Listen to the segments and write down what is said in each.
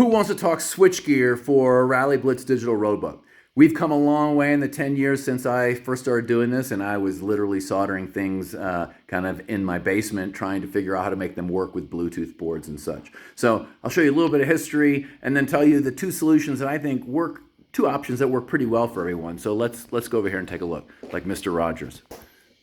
Who wants to talk switchgear for RallyBlitz digital roadbook? We've come a long way in the 10 years since I first started doing this, and I was literally soldering things kind of in my basement trying to figure out how to make them work with Bluetooth boards and such. So I'll show you a little bit of history and then tell you the two solutions that I think work, two options that work pretty well for everyone. So let's go over here and take a look, like Mr. Rogers.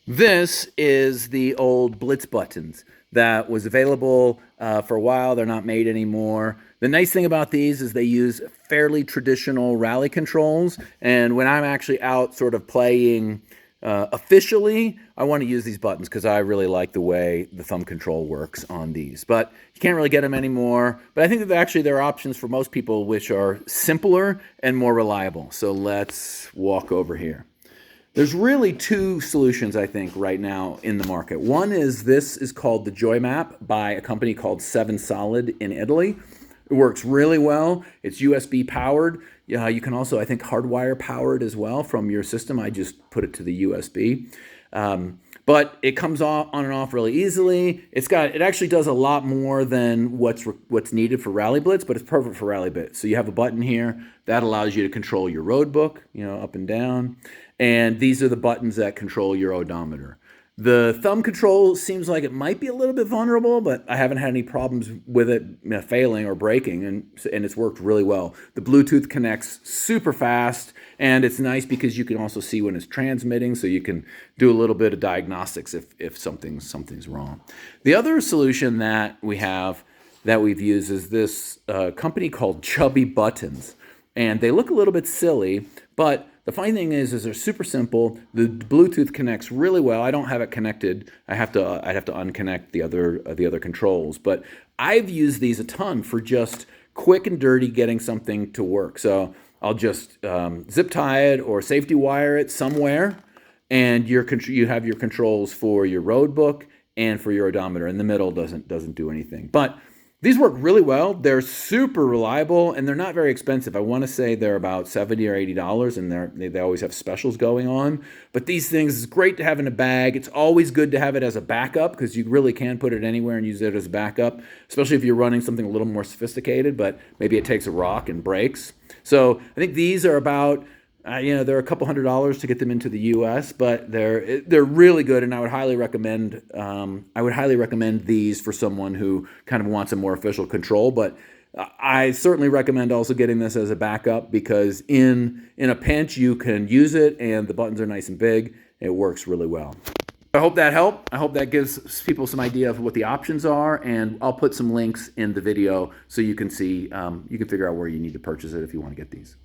This is the old Blitz buttons that was available for a while. They're not made anymore. The nice thing about these is they use fairly traditional rally controls. And when I'm actually out sort of playing officially, I want to use these buttons because I really like the way the thumb control works on these. But you can't really get them anymore. But I think that actually there are options for most people which are simpler and more reliable. So let's walk over here. There's really two solutions, I think, right now in the market. One is this is called the Joy Map by a company called 7 Solid in Italy. It works really well. It's USB powered. You can also, I think, hardwire powered as well from your system. I just put it to the USB. But it comes on and off really easily. It actually does a lot more than what's needed for RallyBlitz, but it's perfect for RallyBlitz. So you have a button here that allows you to control your road book, up and down. And these are the buttons that control your odometer. The thumb control seems like it might be a little bit vulnerable, but I haven't had any problems with it failing or breaking, and it's worked really well. The Bluetooth connects super fast, and it's nice because you can also see when it's transmitting, so you can do a little bit of diagnostics if something's wrong. The other solution that we've used is this company called Chubby Buttons, and they look a little bit silly, but the funny thing is they're super simple. The Bluetooth connects really well. I don't have it connected. I'd have to unconnect the other controls. But I've used these a ton for just quick and dirty getting something to work. So I'll just zip tie it or safety wire it somewhere, and you have your controls for your road book and for your odometer. In the middle doesn't do anything. But these work really well. They're super reliable, and they're not very expensive. I want to say they're about $70 or $80, and they always have specials going on. But these things, it's great to have in a bag. It's always good to have it as a backup because you really can put it anywhere and use it as a backup, especially if you're running something a little more sophisticated, but maybe it takes a rock and breaks. So I think these are about they're a couple $100s to get them into the U.S., but they're really good, and I would highly recommend these for someone who kind of wants a more official control. But I certainly recommend also getting this as a backup because in a pinch you can use it, and the buttons are nice and big. It works really well. I hope that helped. I hope that gives people some idea of what the options are, and I'll put some links in the video so you can see, you can figure out where you need to purchase it if you want to get these.